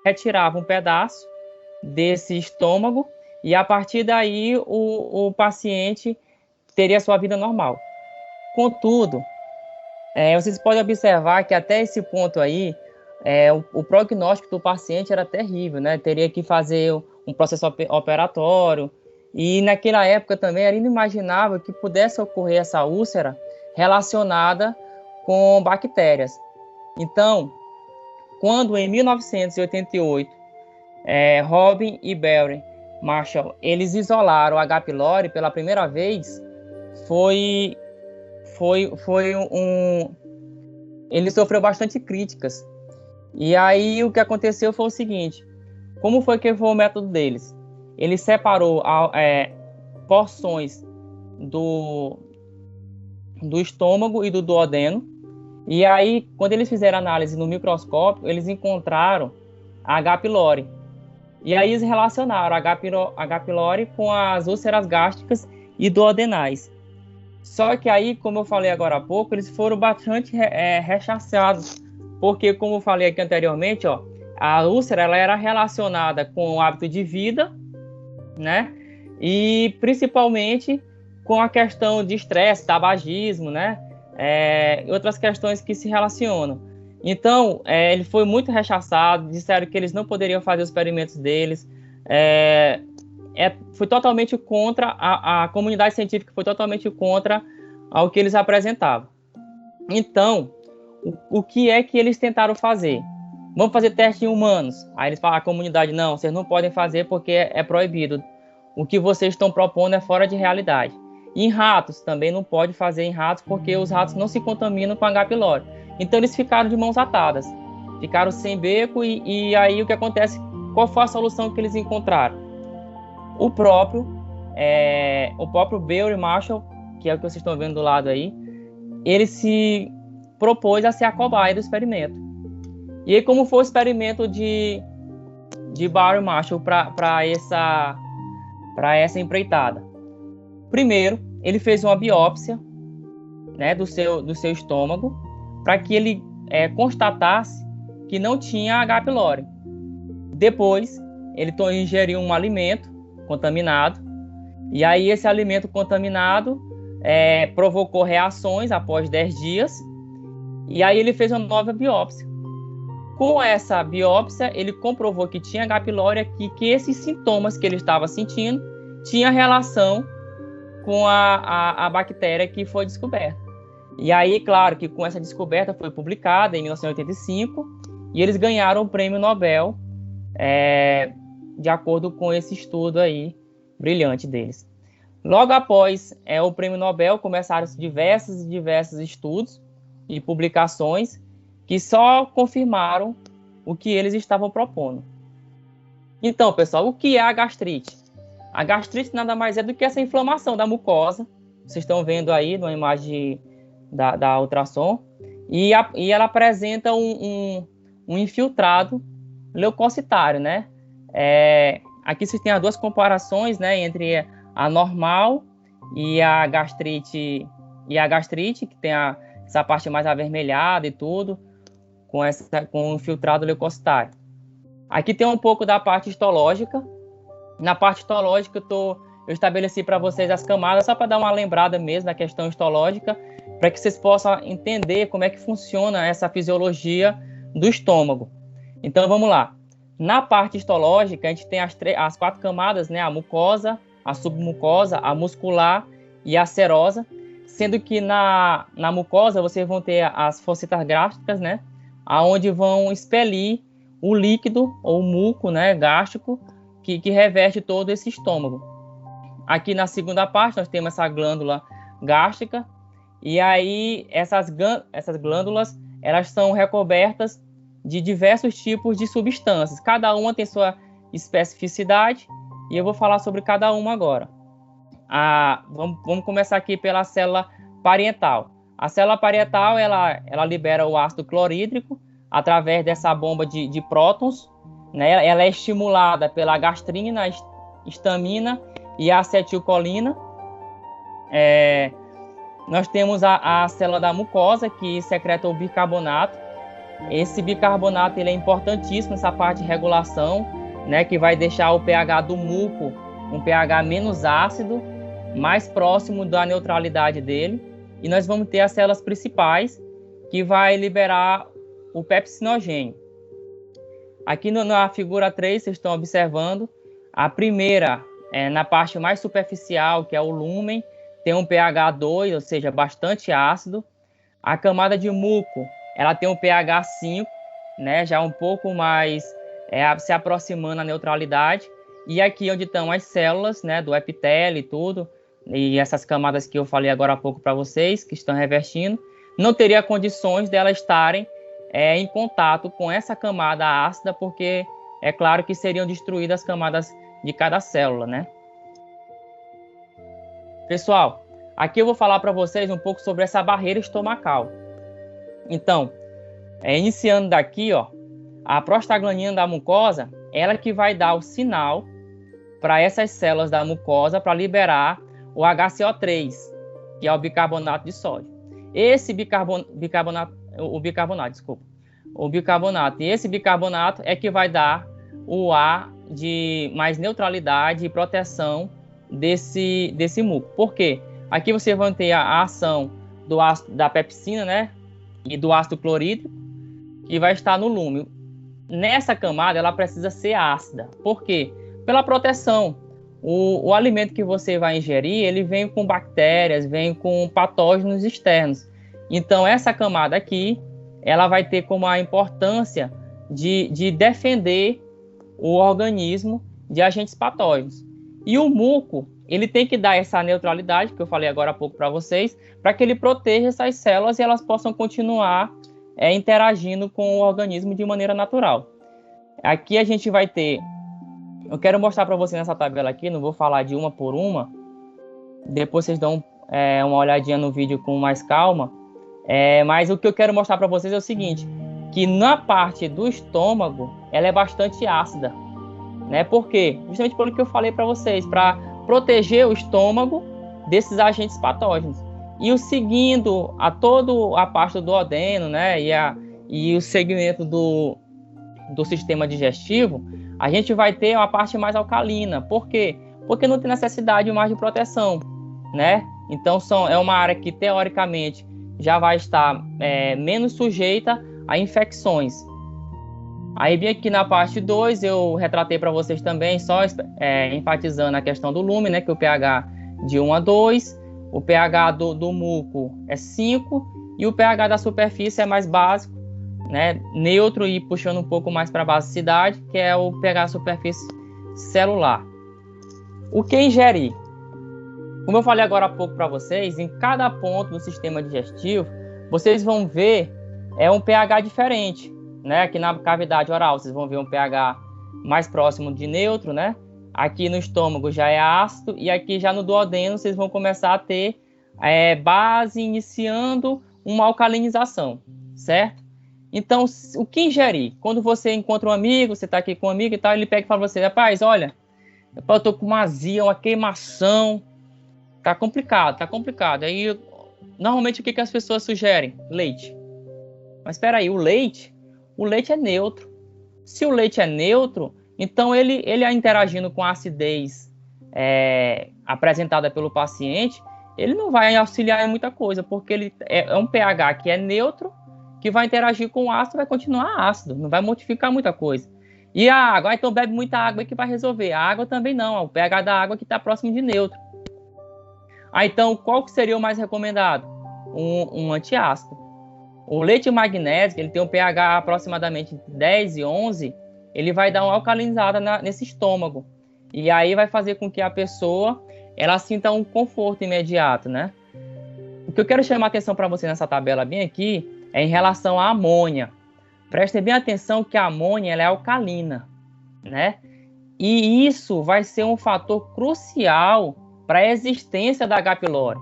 retirava um pedaço desse estômago e a partir daí o paciente teria sua vida normal. Contudo, vocês podem observar que até esse ponto aí, o prognóstico do paciente era terrível, né? Teria que fazer um processo operatório e naquela época também era inimaginável que pudesse ocorrer essa úlcera relacionada com bactérias. Então, quando em 1988, Robin e Barry Marshall, eles isolaram o H. pylori pela primeira vez, ele sofreu bastante críticas. E aí o que aconteceu foi o seguinte: como foi que foi o método deles? Ele separou porções do estômago e do duodeno. E aí, quando eles fizeram análise no microscópio, eles encontraram H. pylori. E aí eles relacionaram H. pylori com as úlceras gástricas e duodenais. Só que aí, como eu falei agora há pouco, eles foram bastante rechaçados, porque, como eu falei aqui anteriormente, a úlcera ela era relacionada com o hábito de vida, né? E principalmente com a questão de estresse, tabagismo, né? E outras questões que se relacionam. Então, ele foi muito rechaçado, disseram que eles não poderiam fazer os experimentos deles, foi totalmente contra, a comunidade científica foi totalmente contra ao que eles apresentavam. Então, o que é que eles tentaram fazer? Vamos fazer teste em humanos. Aí eles falam, a comunidade, não, vocês não podem fazer porque é proibido. O que vocês estão propondo é fora de realidade. Em ratos, também não pode fazer em ratos porque os ratos não se contaminam com H. pylori. Então eles ficaram de mãos atadas, ficaram sem beco e aí o que acontece? Qual foi a solução que eles encontraram? O próprio Barry Marshall, que é o que vocês estão vendo do lado aí, ele se propôs a ser a cobaia do experimento. E aí, como foi o experimento de Barry Marshall para essa empreitada? Primeiro, ele fez uma biópsia, né, do seu estômago, para que ele constatasse que não tinha H. pylori. Depois, ele ingeriu um alimento contaminado, e aí esse alimento contaminado provocou reações após 10 dias, e aí ele fez uma nova biópsia. Com essa biópsia, ele comprovou que tinha H. pylori e que esses sintomas que ele estava sentindo tinham relação com a bactéria que foi descoberta. E aí, claro, que com essa descoberta foi publicada em 1985 e eles ganharam o prêmio Nobel de acordo com esse estudo aí brilhante deles. Logo após o prêmio Nobel, começaram diversos estudos e publicações que só confirmaram o que eles estavam propondo. Então, pessoal, o que é a gastrite? A gastrite nada mais é do que essa inflamação da mucosa. Vocês estão vendo aí na imagem da ultrassom. E ela apresenta um infiltrado leucocitário, né? Aqui vocês têm as duas comparações, né, entre a normal e a gastrite, que tem essa parte mais avermelhada e tudo, com o infiltrado leucocitário. Aqui tem um pouco da parte histológica. Na parte histológica eu estabeleci para vocês as camadas, só para dar uma lembrada mesmo da questão histológica, para que vocês possam entender como é que funciona essa fisiologia do estômago. Então vamos lá. Na parte histológica, a gente tem as 4 camadas, né? A mucosa, a submucosa, a muscular e a serosa, sendo que na mucosa vocês vão ter as fossas gástricas, né? Aonde vão expelir o líquido ou o muco, né, gástrico, que reveste todo esse estômago. Aqui na segunda parte nós temos essa glândula gástrica e aí essas glândulas elas são recobertas de diversos tipos de substâncias. Cada uma tem sua especificidade e eu vou falar sobre cada uma agora. Vamos começar aqui pela célula parietal. A célula parietal ela libera o ácido clorídrico através dessa bomba de prótons, né? Ela é estimulada pela gastrina, histamina e acetilcolina. Nós temos a célula da mucosa, que secreta o bicarbonato. Esse bicarbonato ele é importantíssimo nessa parte de regulação, né, que vai deixar o pH do muco um pH menos ácido, mais próximo da neutralidade dele, e nós vamos ter as células principais, que vai liberar o pepsinogênio. Aqui na figura 3, vocês estão observando, a primeira é na parte mais superficial, que é o lúmen, tem um pH 2, ou seja, bastante ácido. A camada de muco, ela tem um pH 5, né, já um pouco mais se aproximando à neutralidade. E aqui onde estão as células, né, do epitélio e tudo, e essas camadas que eu falei agora há pouco para vocês, que estão revestindo, não teria condições delas estarem em contato com essa camada ácida, porque é claro que seriam destruídas as camadas de cada célula, né? Pessoal, aqui eu vou falar para vocês um pouco sobre essa barreira estomacal. Então, iniciando daqui, ó, a prostaglandina da mucosa, ela que vai dar o sinal para essas células da mucosa para liberar o HCO3, que é o bicarbonato de sódio. Esse bicarbonato, e esse bicarbonato é que vai dar o ar de mais neutralidade e proteção desse muco. Por quê? Aqui você vai ter a ação do ácido, da pepsina, né, e do ácido clorídrico, que vai estar no lúmen. Nessa camada, ela precisa ser ácida. Por quê? Pela proteção. O alimento que você vai ingerir, ele vem com bactérias, vem com patógenos externos. Então, essa camada aqui, ela vai ter como a importância de defender o organismo de agentes patógenos. E o muco, ele tem que dar essa neutralidade, que eu falei agora há pouco para vocês, para que ele proteja essas células e elas possam continuar interagindo com o organismo de maneira natural. Aqui a gente vai ter... Eu quero mostrar para vocês nessa tabela aqui, não vou falar de uma por uma. Depois vocês dão uma olhadinha no vídeo com mais calma. Mas o que eu quero mostrar para vocês é o seguinte, que na parte do estômago, ela é bastante ácida. Né? Por quê? Justamente pelo que eu falei para vocês, para proteger o estômago desses agentes patógenos. E o seguindo a toda a parte do duodeno, né, e o segmento do sistema digestivo, a gente vai ter uma parte mais alcalina. Por quê? Porque não tem necessidade mais de proteção, né? Então é uma área que teoricamente já vai estar menos sujeita a infecções. Aí bem aqui na parte 2 eu retratei para vocês também, só enfatizando a questão do lume, né, que o pH de 1 a 2, o pH do muco é 5 e o pH da superfície é mais básico, né, neutro e puxando um pouco mais para a basicidade, que é o pH superfície celular. O que ingerir? Como eu falei agora há pouco para vocês, em cada ponto do sistema digestivo, vocês vão ver um pH diferente, né? Aqui na cavidade oral, vocês vão ver um pH mais próximo de neutro, né? Aqui no estômago já é ácido e aqui já no duodeno vocês vão começar a ter base iniciando uma alcalinização, certo? Então, o que ingerir? Quando você encontra um amigo, você está aqui com um amigo e tal, ele pega e fala para você, rapaz, olha, eu tô com uma azia, uma queimação, tá complicado, tá complicado. Aí, normalmente, o que as pessoas sugerem? Leite. Mas espera aí, o leite é neutro. Se o leite é neutro, então ele interagindo com a acidez apresentada pelo paciente, ele não vai auxiliar em muita coisa, porque ele é um pH que é neutro, que vai interagir com o ácido, vai continuar ácido, não vai modificar muita coisa. E a água, então bebe muita água que vai resolver. A água também não, o pH da água que está próximo de neutro. Então, qual que seria o mais recomendado? Um antiácido. O leite magnésico, ele tem um pH aproximadamente 10 e 11, ele vai dar uma alcalinizada nesse estômago. E aí vai fazer com que a pessoa, ela sinta um conforto imediato, né? O que eu quero chamar a atenção para você nessa tabela bem aqui é em relação à amônia. Prestem bem atenção que a amônia ela é alcalina, né? E isso vai ser um fator crucial para a existência da H. pylori,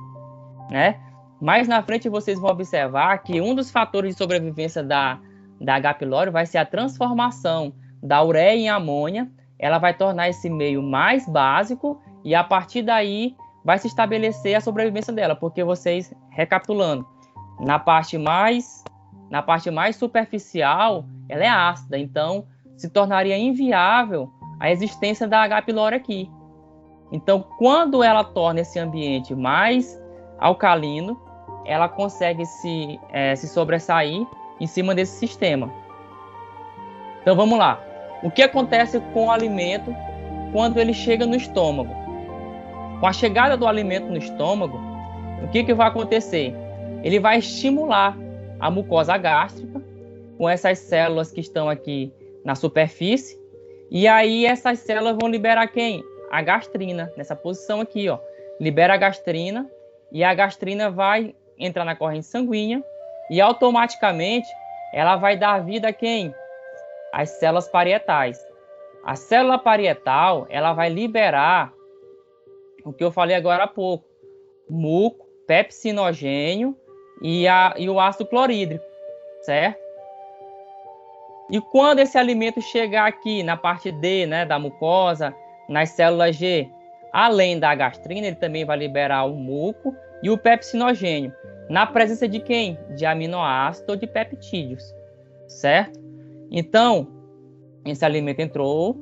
né? Mais na frente vocês vão observar que um dos fatores de sobrevivência da H. pylori vai ser a transformação da ureia em amônia. Ela vai tornar esse meio mais básico e a partir daí vai se estabelecer a sobrevivência dela, porque vocês, recapitulando, na parte mais na parte mais superficial, ela é ácida, então se tornaria inviável a existência da H. pylori aqui. Então, quando ela torna esse ambiente mais alcalino, ela consegue se sobressair em cima desse sistema. Então, vamos lá. O que acontece com o alimento quando ele chega no estômago? Com a chegada do alimento no estômago, o que vai acontecer? Ele vai estimular a mucosa gástrica com essas células que estão aqui na superfície, e aí essas células vão liberar quem? A gastrina, nessa posição aqui, ó. Libera a gastrina, e a gastrina vai entrar na corrente sanguínea, e automaticamente ela vai dar vida a quem? As células parietais. A célula parietal, ela vai liberar o que eu falei agora há pouco, muco, pepsinogênio e o ácido clorídrico, certo? E quando esse alimento chegar aqui na parte D, né, da mucosa, nas células G, além da gastrina, ele também vai liberar o muco e o pepsinogênio, na presença de quem? De aminoácido ou de peptídeos, certo? Então, esse alimento entrou,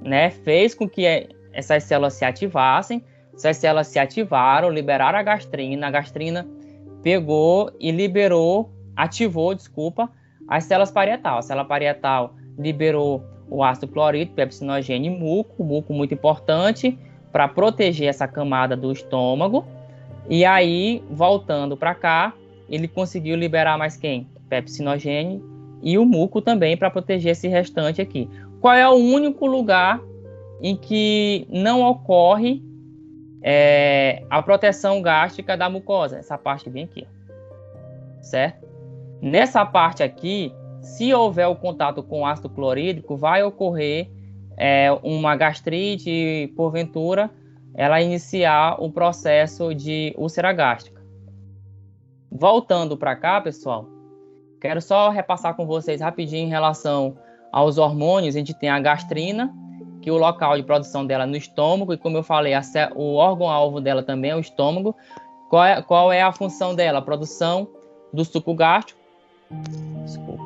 né, fez com que essas células se ativassem, essas células se ativaram, liberaram a gastrina pegou e ativou as células parietal. A célula parietal liberou o ácido clorídrico, pepsinogênio e muco muito importante para proteger essa camada do estômago. E aí, voltando para cá, ele conseguiu liberar mais quem? Pepsinogênio e o muco também para proteger esse restante aqui. Qual é o único lugar em que não ocorre a proteção gástrica da mucosa? Essa parte bem aqui, certo? Nessa parte aqui, se houver o contato com ácido clorídrico, vai ocorrer uma gastrite e, porventura, ela iniciar o processo de úlcera gástrica. Voltando para cá, pessoal, quero só repassar com vocês rapidinho em relação aos hormônios. A gente tem a gastrina, que o local de produção dela é no estômago, e como eu falei, o órgão-alvo dela também é o estômago. Qual é a função dela? A produção do suco gástrico. Desculpa.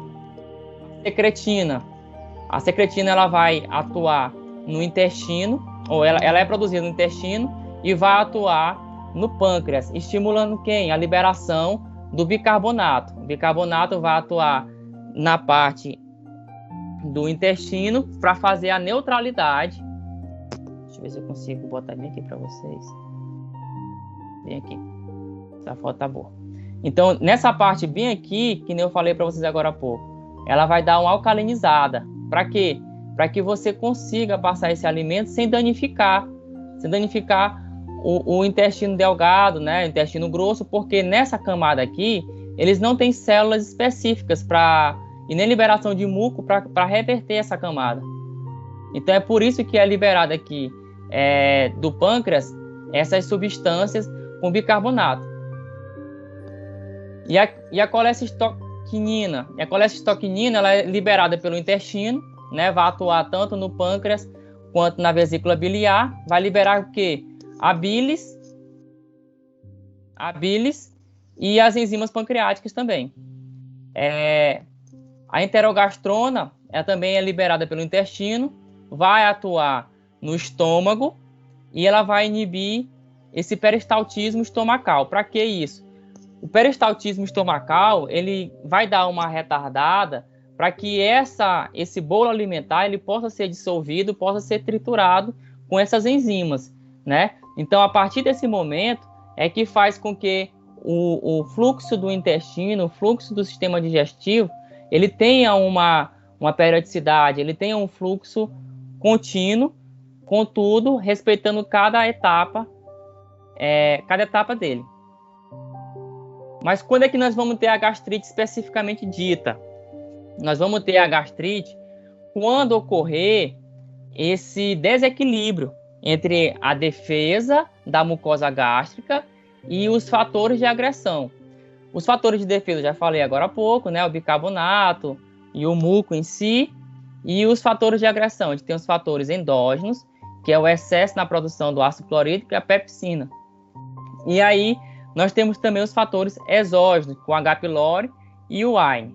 A secretina ela vai atuar no intestino, ou ela é produzida no intestino e vai atuar no pâncreas, estimulando quem? A liberação do bicarbonato. O bicarbonato vai atuar na parte do intestino para fazer a neutralidade. Deixa eu ver se eu consigo botar bem aqui para vocês. Bem aqui. Essa foto tá boa. Então, nessa parte bem aqui, que nem eu falei para vocês agora há pouco, ela vai dar uma alcalinizada. Para quê? Para que você consiga passar esse alimento sem danificar o intestino delgado, né, o intestino grosso, porque nessa camada aqui, eles não têm células específicas e nem liberação de muco para reverter essa camada. Então é por isso que é liberado aqui do pâncreas essas substâncias com bicarbonato. E a colecistoquinina? A colecistoquinina ela é liberada pelo intestino, né, vai atuar tanto no pâncreas quanto na vesícula biliar, vai liberar o quê? A bilis e as enzimas pancreáticas também. A enterogastrona ela também é liberada pelo intestino, vai atuar no estômago e ela vai inibir esse peristaltismo estomacal. Para que isso? O peristaltismo estomacal ele vai dar uma retardada para que esse bolo alimentar ele possa ser dissolvido, possa ser triturado com essas enzimas, né? Então, a partir desse momento é que faz com que o fluxo do intestino, o fluxo do sistema digestivo, ele tenha uma periodicidade, ele tenha um fluxo contínuo, contudo, respeitando cada etapa dele. Mas quando é que nós vamos ter a gastrite especificamente dita? Nós vamos ter a gastrite quando ocorrer esse desequilíbrio entre a defesa da mucosa gástrica e os fatores de agressão. Os fatores de defesa, já falei agora há pouco, né? O bicarbonato e o muco em si. E os fatores de agressão, a gente tem os fatores endógenos, que é o excesso na produção do ácido clorídrico e a pepsina. E aí, nós temos também os fatores exógenos, com H. pylori e o Wine.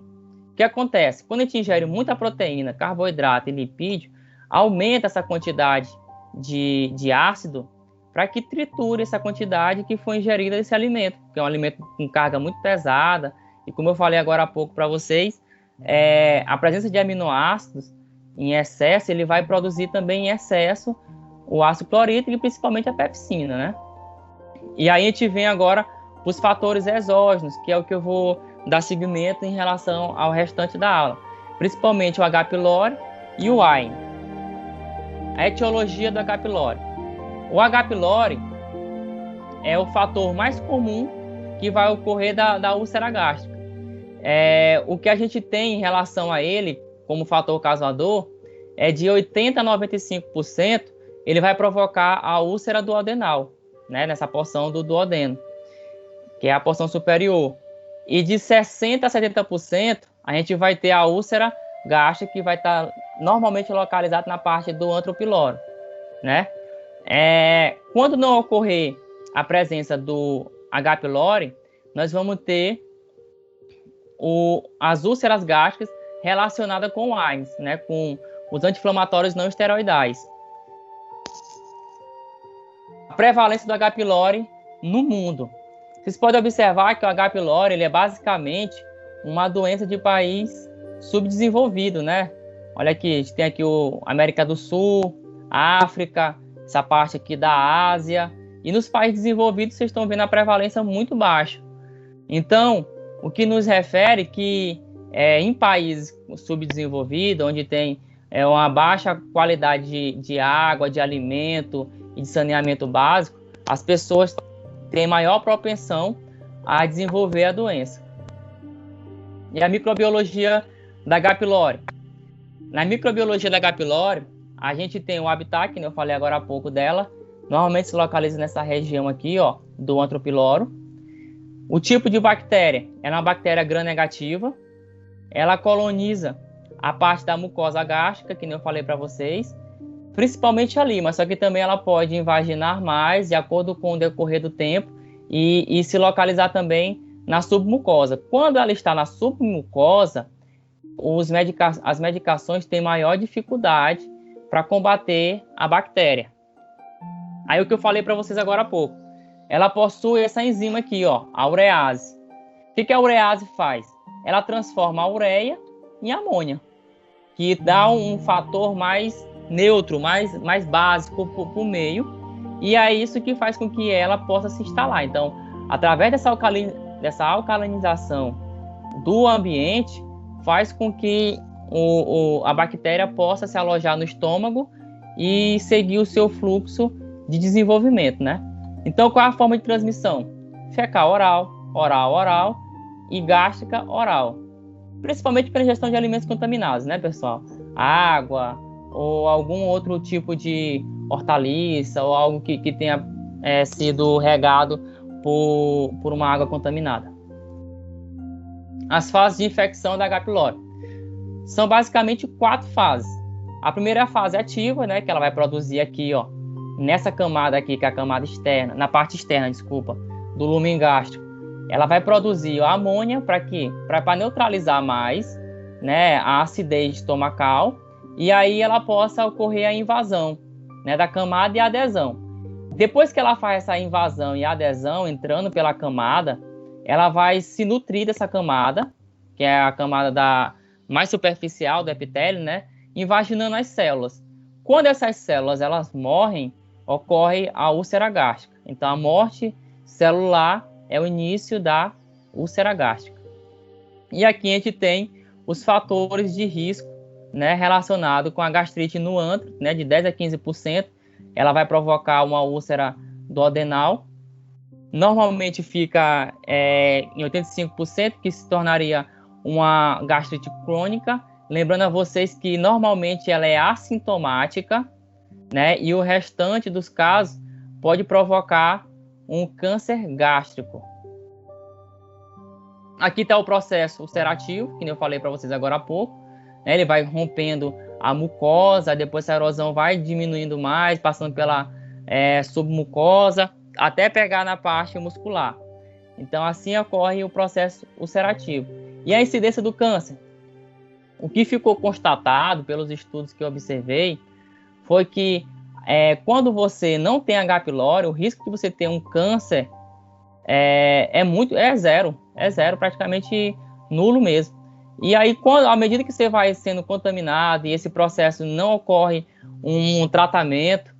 O que acontece? Quando a gente ingere muita proteína, carboidrato e lipídio, aumenta essa quantidade de ácido para que triture essa quantidade que foi ingerida desse alimento, que é um alimento com carga muito pesada. E como eu falei agora há pouco para vocês, a presença de aminoácidos em excesso, ele vai produzir também em excesso o ácido clorídrico e principalmente a pepsina, né? E aí a gente vem agora para os fatores exógenos, que é o que eu vou dar seguimento em relação ao restante da aula, principalmente o H. pylori e o Wine. A etiologia do H. pylori. O H. pylori é o fator mais comum que vai ocorrer da úlcera gástrica. O que a gente tem em relação a ele, como fator causador, é de 80% a 95%, ele vai provocar a úlcera duodenal, né, nessa porção do duodeno, que é a porção superior. E de 60% a 70%, a gente vai ter a úlcera gástrica, que vai estar normalmente localizada na parte do antro pylori, né? Quando não ocorrer a presença do H. pylori, nós vamos ter as úlceras gástricas relacionadas com o Wine, né? Com os anti-inflamatórios não esteroidais. A prevalência do H. pylori no mundo. Vocês podem observar que o H. pylori ele é basicamente uma doença de país subdesenvolvido, né? Olha aqui, a gente tem aqui a América do Sul, África, essa parte aqui da Ásia. E nos países desenvolvidos, vocês estão vendo a prevalência muito baixa. Então, o que nos refere que em países subdesenvolvidos, onde tem uma baixa qualidade de água, de alimento e de saneamento básico, as pessoas têm maior propensão a desenvolver a doença. E a microbiologia da H. pylori. Na microbiologia da H. pylori, a gente tem o habitat, que eu falei agora há pouco dela, normalmente se localiza nessa região aqui, ó, do antro pylori. O tipo de bactéria é uma bactéria gram-negativa. Ela coloniza a parte da mucosa gástrica, que eu falei para vocês, principalmente ali, mas só que também ela pode invaginar mais, de acordo com o decorrer do tempo, e se localizar também na submucosa. Quando ela está na submucosa, as medicações têm maior dificuldade para combater a bactéria. Aí o que eu falei para vocês agora há pouco, ela possui essa enzima aqui, ó, a urease. O que a urease faz? Ela transforma a ureia em amônia, que dá um fator mais neutro, mais básico para o meio, e é isso que faz com que ela possa se instalar. Então, através dessa alcalinização do ambiente, faz com que a bactéria possa se alojar no estômago e seguir o seu fluxo de desenvolvimento, né? Então, qual é a forma de transmissão? Fecal oral, oral oral e gástrica oral. Principalmente pela ingestão de alimentos contaminados, né, pessoal? Água ou algum outro tipo de hortaliça ou algo que tenha sido regado por uma água contaminada. As fases de infecção da H. pylori. São basicamente 4 fases. A primeira fase ativa, né, que ela vai produzir aqui, ó, nessa camada aqui, que é a camada externa, na parte externa, desculpa, do lumen gástrico. Ela vai produzir a amônia para quê? Para neutralizar mais, né, a acidez estomacal, e aí ela possa ocorrer a invasão, né, da camada e a adesão. Depois que ela faz essa invasão e adesão entrando pela camada, ela vai se nutrir dessa camada, que é a camada mais superficial do epitélio, né, invaginando as células. Quando essas células elas morrem, ocorre a úlcera gástrica. Então, a morte celular é o início da úlcera gástrica. E aqui a gente tem os fatores de risco, né, relacionado com a gastrite no antro, né, de 10% a 15%. Ela vai provocar uma úlcera duodenal. Normalmente fica em 85%, que se tornaria uma gastrite crônica. Lembrando a vocês que normalmente ela é assintomática, né, e o restante dos casos pode provocar um câncer gástrico. Aqui está o processo ulcerativo, que eu falei para vocês agora há pouco. Né, ele vai rompendo a mucosa, depois essa erosão vai diminuindo mais, passando pela submucosa, até pegar na parte muscular. Então, assim ocorre o processo ulcerativo. E a incidência do câncer? O que ficou constatado pelos estudos que eu observei foi que quando você não tem H. pylori, o risco de você ter um câncer é zero, praticamente nulo mesmo. E aí, à medida que você vai sendo contaminado e esse processo não ocorre um tratamento,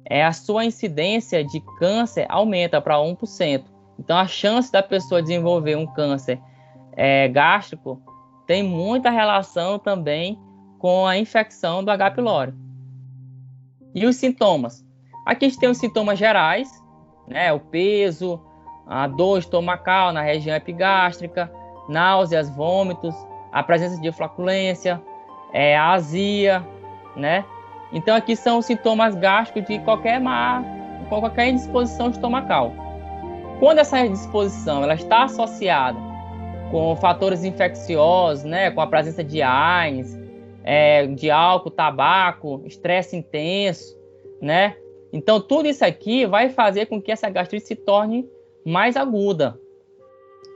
a sua incidência de câncer aumenta para 1%. Então, a chance da pessoa desenvolver um câncer gástrico tem muita relação também com a infecção do H. pylori. E os sintomas? Aqui a gente tem os sintomas gerais, né? O peso, a dor estomacal na região epigástrica, náuseas, vômitos, a presença de flatulência, a azia, né? Então aqui são os sintomas gástricos de qualquer indisposição estomacal. Quando essa indisposição ela está associada com fatores infecciosos, né? Com a presença de AINES, de álcool, tabaco, estresse intenso, né? Então tudo isso aqui vai fazer com que essa gastrite se torne mais aguda.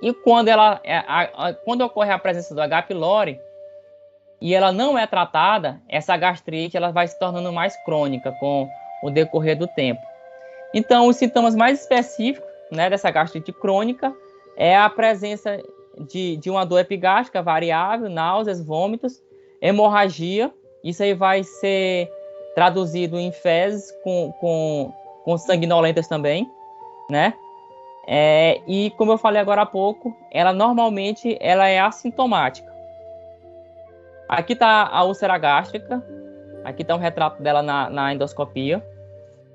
E quando ocorre a presença do H. pylori e ela não é tratada, essa gastrite ela vai se tornando mais crônica com o decorrer do tempo. Então, os sintomas mais específicos, né, dessa gastrite crônica é a presença de uma dor epigástrica variável, náuseas, vômitos, hemorragia. Isso aí vai ser traduzido em fezes com sanguinolentas também, né? E como eu falei agora há pouco, ela normalmente é assintomática. Aqui está a úlcera gástrica, aqui está um retrato dela na endoscopia.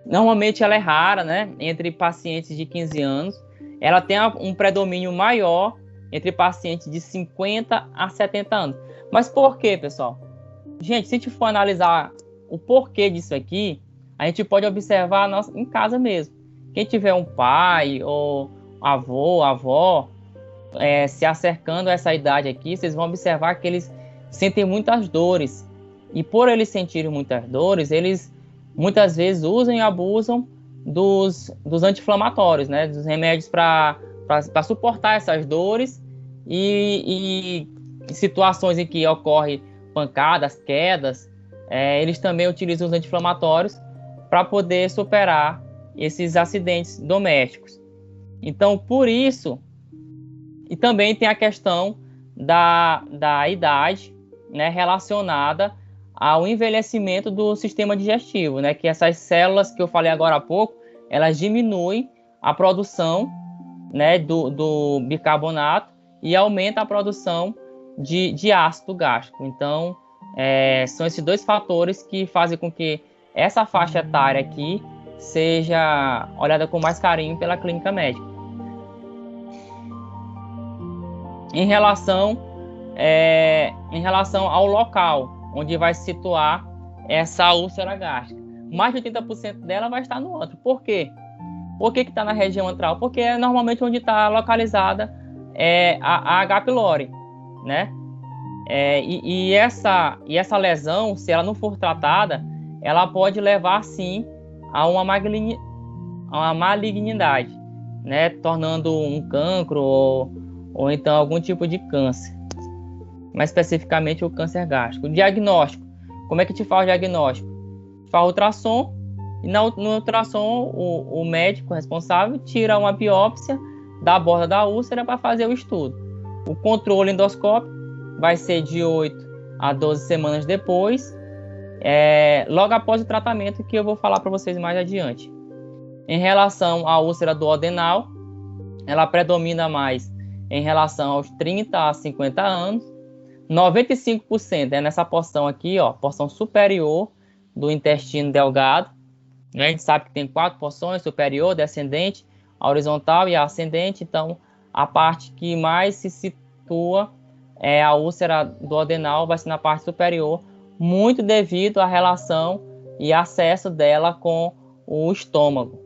Normalmente ela é rara, né? Entre pacientes de 15 anos. Ela tem um predomínio maior entre pacientes de 50 a 70 anos. Mas por quê, pessoal? Gente, se a gente for analisar o porquê disso aqui, a gente pode observar em casa mesmo. Quem tiver um pai ou avô, avó, se acercando a essa idade aqui, vocês vão observar que eles sentem muitas dores. E por eles sentirem muitas dores, eles muitas vezes usam e abusam dos anti-inflamatórios, né? Dos remédios para suportar essas dores e situações em que ocorrem pancadas, quedas, eles também utilizam os anti-inflamatórios para poder superar esses acidentes domésticos. Então, por isso, e também tem a questão da idade, né, relacionada ao envelhecimento do sistema digestivo, né, que essas células que eu falei agora há pouco, elas diminuem a produção, né, do bicarbonato e aumenta a produção de ácido gástrico. Então, são esses dois fatores que fazem com que essa faixa etária aqui seja olhada com mais carinho pela clínica médica. Em relação ao local onde vai se situar essa úlcera gástrica, mais de 80% dela vai estar no outro. Por quê? Por que está na região antral? Porque é normalmente onde está localizada a H. pylori, né? E essa lesão, se ela não for tratada, ela pode levar, sim, a uma malignidade, né? Tornando um cancro ou então algum tipo de câncer. Mais especificamente o câncer gástrico. O diagnóstico. Como é que te faz o diagnóstico? Faz ultrassom e no ultrassom o médico responsável tira uma biópsia da borda da úlcera para fazer o estudo. O controle endoscópico vai ser de 8 a 12 semanas depois, logo após o tratamento, que eu vou falar para vocês mais adiante. Em relação à úlcera duodenal, ela predomina mais em relação aos 30 a 50 anos. 95% é nessa porção aqui, ó, porção superior do intestino delgado. A gente sabe que tem 4 porções: superior, descendente, a horizontal e a ascendente. Então, a parte que mais se situa a úlcera duodenal vai ser na parte superior, muito devido à relação e acesso dela com o estômago.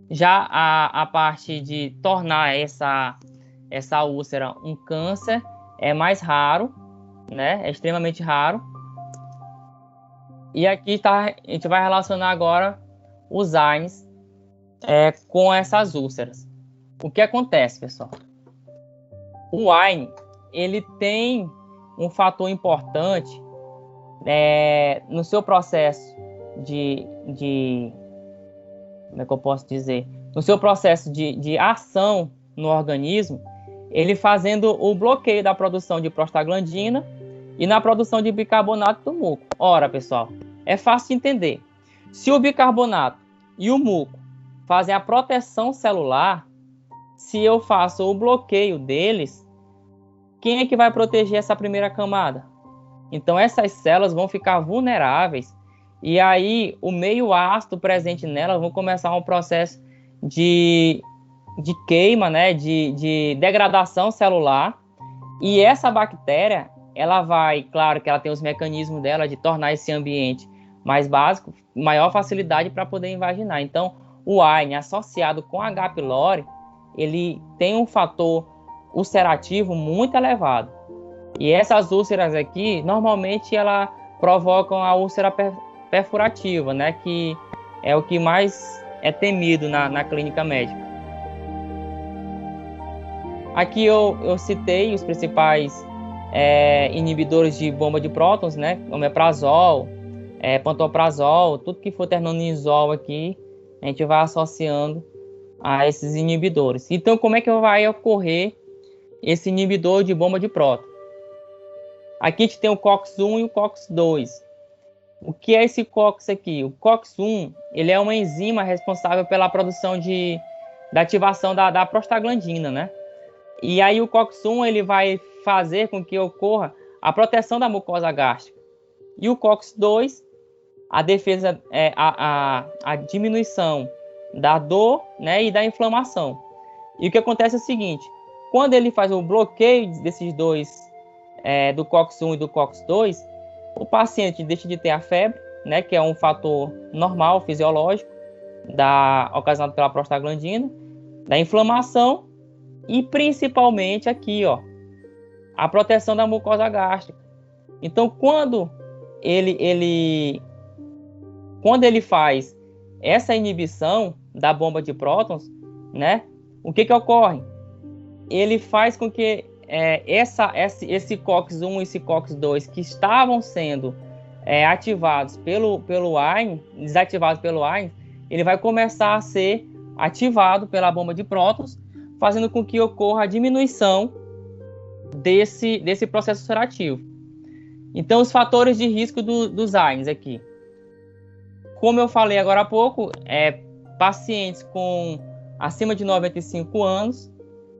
Já a parte de tornar essa úlcera um câncer é mais raro, né? É extremamente raro. E aqui a gente vai relacionar agora os AINES com essas úlceras. O que acontece, pessoal? O wine, ele tem um fator importante no seu processo como é que eu posso dizer? No seu processo de ação no organismo, ele fazendo o bloqueio da produção de prostaglandina e na produção de bicarbonato do muco. Ora, pessoal, é fácil de entender. Se o bicarbonato e o muco fazem a proteção celular, se eu faço o bloqueio deles, quem é que vai proteger essa primeira camada? Então, essas células vão ficar vulneráveis e aí o meio ácido presente nelas vão começar um processo de queima, né, de degradação celular. E essa bactéria, ela vai, claro que ela tem os mecanismos dela de tornar esse ambiente mais básico, maior facilidade para poder invaginar. Então, o wine associado com H. pylori, ele tem um fator ulcerativo muito elevado. E essas úlceras aqui, normalmente, ela provocam a úlcera perfurativa, né? Que é o que mais é temido na clínica médica. Aqui eu citei os principais inibidores de bomba de prótons, né? Omeprazol, pantoprazol, tudo que for ternonizol aqui, a gente vai associando a esses inibidores. Então, como é que vai ocorrer esse inibidor de bomba de prótons? Aqui a gente tem o COX-1 e o COX-2. O que é esse COX aqui? O COX-1, ele é uma enzima responsável pela produção da ativação da prostaglandina, né? E aí o COX-1, ele vai fazer com que ocorra a proteção da mucosa gástrica. E o COX-2, a defesa, a diminuição da dor, né, e da inflamação. E o que acontece é o seguinte, quando ele faz o bloqueio desses dois, do COX-1 e do COX-2, o paciente deixa de ter a febre, né, que é um fator normal, fisiológico, ocasionado pela prostaglandina, da inflamação e principalmente aqui, ó, a proteção da mucosa gástrica. Então, quando ele faz essa inibição da bomba de prótons, né, o que ocorre? Ele faz com que esse COX-1 e esse COX-2 que estavam sendo ativados pelo wine, desativados pelo wine, ele vai começar a ser ativado pela bomba de prótons, fazendo com que ocorra a diminuição desse processo ulcerativo. Então, os fatores de risco dos AINES aqui. Como eu falei agora há pouco, pacientes com acima de 95 anos,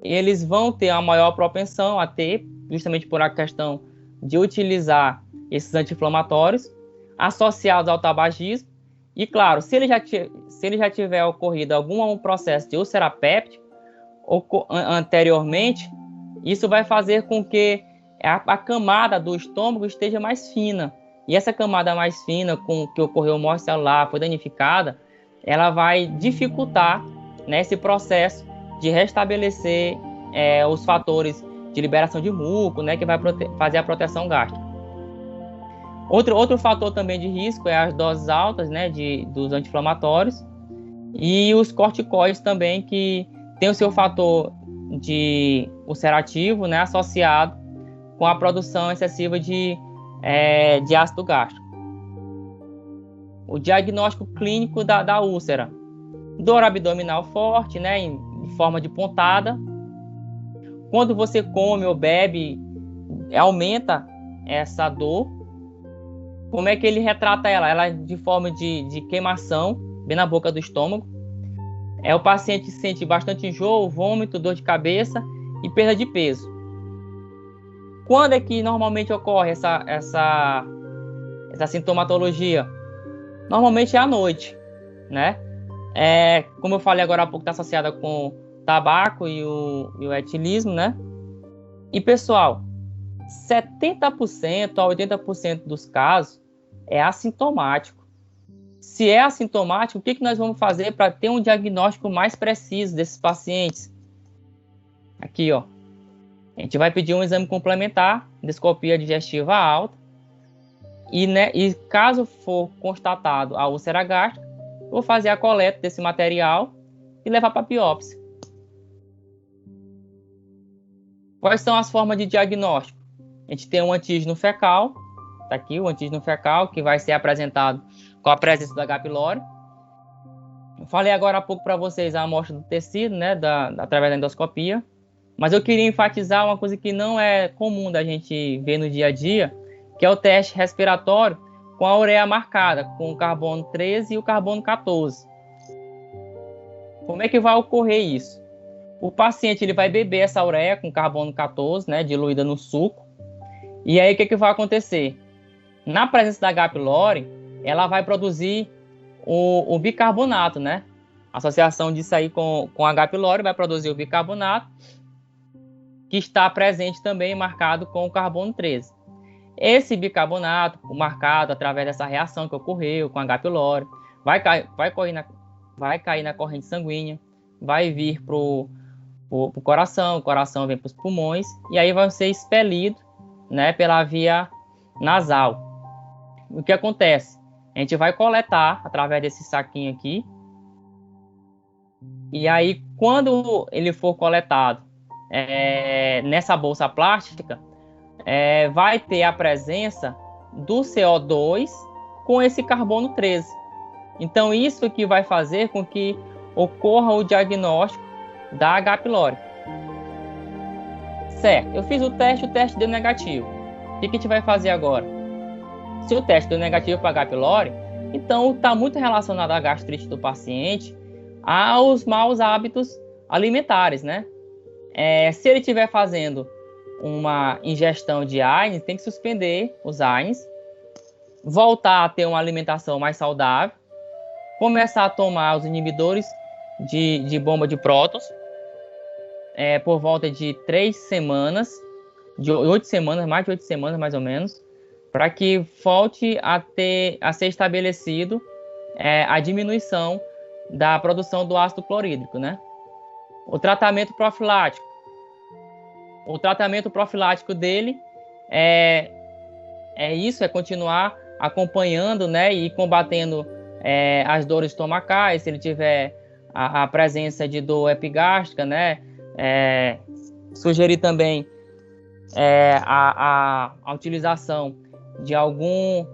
eles vão ter a maior propensão a ter, justamente por a questão de utilizar esses anti-inflamatórios, associados ao tabagismo. E, claro, se ele já tiver ocorrido algum processo de úlcera péptica anteriormente, isso vai fazer com que a camada do estômago esteja mais fina. E essa camada mais fina, com que ocorreu morte celular, foi danificada, ela vai dificultar, né, esse processo de restabelecer os fatores de liberação de muco, né, que vai fazer a proteção gástrica. Outro fator também de risco é as doses altas, né, dos anti-inflamatórios e os corticoides também, que tem o seu fator de ulcerativo, né, associado com a produção excessiva de ácido gástrico. O diagnóstico clínico da úlcera: dor abdominal forte, né, em forma de pontada. Quando você come ou bebe, aumenta essa dor. Como é que ele retrata ela? Ela é de forma de queimação, bem na boca do estômago. O paciente sente bastante enjoo, vômito, dor de cabeça e perda de peso. Quando é que normalmente ocorre essa sintomatologia? Normalmente é à noite, né? Como eu falei agora há pouco, está associada com tabaco e o etilismo, né? E, pessoal, 70% a 80% dos casos é assintomático. Se é assintomático, o que nós vamos fazer para ter um diagnóstico mais preciso desses pacientes? Aqui, ó. A gente vai pedir um exame complementar, endoscopia digestiva alta, e caso for constatado a úlcera gástrica, vou fazer a coleta desse material e levar para biópsia. Quais são as formas de diagnóstico? A gente tem um antígeno fecal, tá aqui o antígeno fecal, que vai ser apresentado com a presença do H. pylori. Eu falei agora há pouco para vocês a amostra do tecido, né, através da endoscopia, mas eu queria enfatizar uma coisa que não é comum da gente ver no dia a dia, que é o teste respiratório com a ureia marcada, com o carbono 13 e o carbono 14. Como é que vai ocorrer isso? O paciente ele vai beber essa ureia com carbono 14, né, diluída no suco, e aí o que vai acontecer? Na presença da H. pylori, ela vai produzir o bicarbonato, né? A associação disso aí com H. pylori vai produzir o bicarbonato, que está presente também marcado com o carbono 13. Esse bicarbonato, marcado através dessa reação que ocorreu com H. pylori, vai cair na corrente sanguínea, vai vir para o coração vem para os pulmões, e aí vai ser expelido, né, pela via nasal. O que acontece? A gente vai coletar através desse saquinho aqui, e aí quando ele for coletado nessa bolsa plástica, vai ter a presença do CO2 com esse carbono 13. Então isso que vai fazer com que ocorra o diagnóstico da H. pylori. Certo, eu fiz o teste deu negativo. O que a gente vai fazer agora? Se o teste deu negativo para H. pylori, então está muito relacionado à gastrite do paciente, aos maus hábitos alimentares, né? Se ele estiver fazendo uma ingestão de AINES, tem que suspender os AINES, voltar a ter uma alimentação mais saudável, começar a tomar os inibidores de bomba de prótons, por volta de 3 semanas, de 8 semanas, mais de 8 semanas mais ou menos, para que volte a ser estabelecido a diminuição da produção do ácido clorídrico, né? O tratamento profilático. O tratamento profilático dele é continuar acompanhando, né, e combatendo as dores estomacais, se ele tiver a presença de dor epigástrica, né? Sugerir também a utilização de algum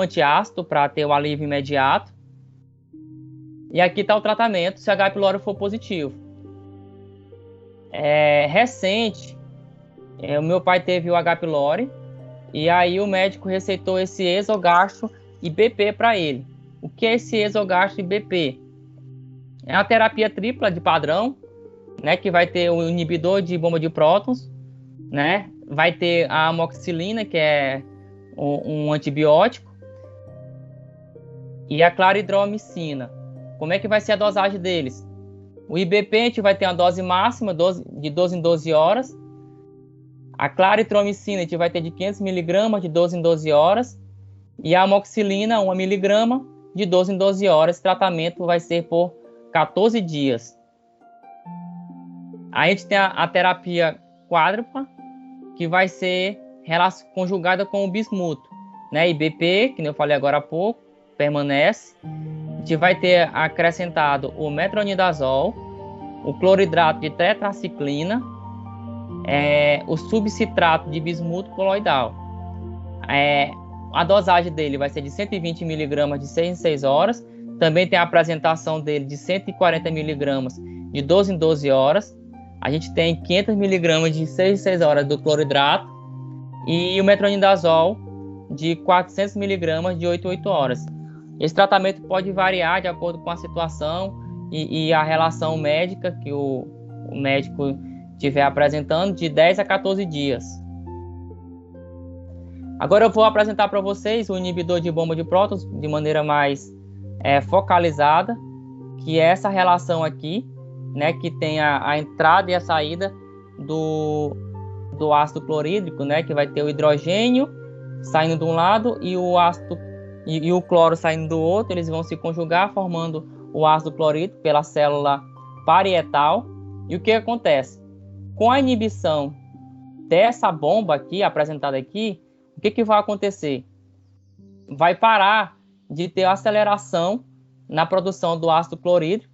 antiácido para ter o alívio imediato. E aqui está o tratamento se H. pylori for positivo. Recente, o meu pai teve o H. pylori e aí o médico receitou esse Exogastro e BP para ele. O que é esse Exogastro e BP? É uma terapia tripla de padrão, né, que vai ter o inibidor de bomba de prótons, né, vai ter a amoxicilina, que é um antibiótico, e a claridromicina. Como é que vai ser a dosagem deles? O IBP a gente vai ter uma dose máxima de 12 em 12 horas. A claritromicina a gente vai ter de 500 mg de 12 em 12 horas. E a amoxicilina, 1 mg de 12 em 12 horas. O tratamento vai ser por 14 dias. Aí a gente tem a terapia quádrupla, que vai ser conjugada com o bismuto, né? IBP, que eu falei agora há pouco, permanece. A gente vai ter acrescentado o metronidazol, o cloridrato de tetraciclina, o subcitrato de bismuto coloidal. A dosagem dele vai ser de 120 mg de 6 em 6 horas. Também tem a apresentação dele de 140 mg de 12 em 12 horas. A gente tem 500 mg de 6 em 6 horas do cloridrato e o metronidazol de 400 mg de 8 em 8 horas. Esse tratamento pode variar de acordo com a situação e a relação médica que o médico estiver apresentando, de 10 a 14 dias. Agora eu vou apresentar para vocês o inibidor de bomba de prótons de maneira mais focalizada, que é essa relação aqui, né, que tem a entrada e a saída do ácido clorídrico, né, que vai ter o hidrogênio saindo de um lado e o ácido e o cloro saindo do outro. Eles vão se conjugar formando o ácido clorídrico pela célula parietal. E o que acontece? Com a inibição dessa bomba aqui, apresentada aqui, o que vai acontecer? Vai parar de ter aceleração na produção do ácido clorídrico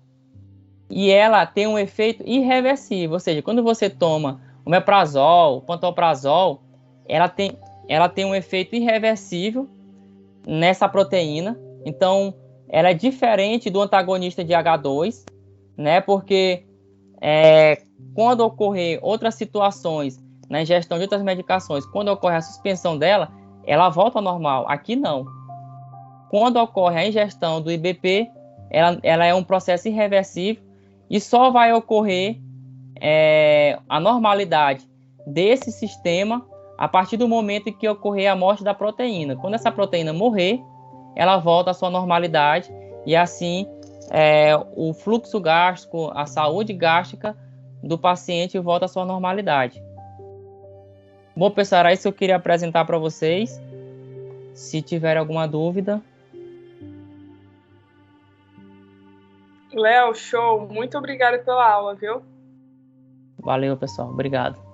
e ela tem um efeito irreversível, ou seja, quando você toma o omeprazol, o pantoprazol, ela tem um efeito irreversível nessa proteína. Então, ela é diferente do antagonista de H2, né? Porque quando ocorrer outras situações na ingestão de outras medicações, quando ocorre a suspensão dela, ela volta ao normal. Aqui não. Quando ocorre a ingestão do IBP, ela é um processo irreversível e só vai ocorrer a normalidade desse sistema a partir do momento em que ocorrer a morte da proteína. Quando essa proteína morrer, ela volta à sua normalidade e assim o fluxo gástrico, a saúde gástrica do paciente volta à sua normalidade. Bom, pessoal, era isso que eu queria apresentar para vocês. Se tiver alguma dúvida. Léo, show. Muito obrigada pela aula, viu? Valeu, pessoal. Obrigado.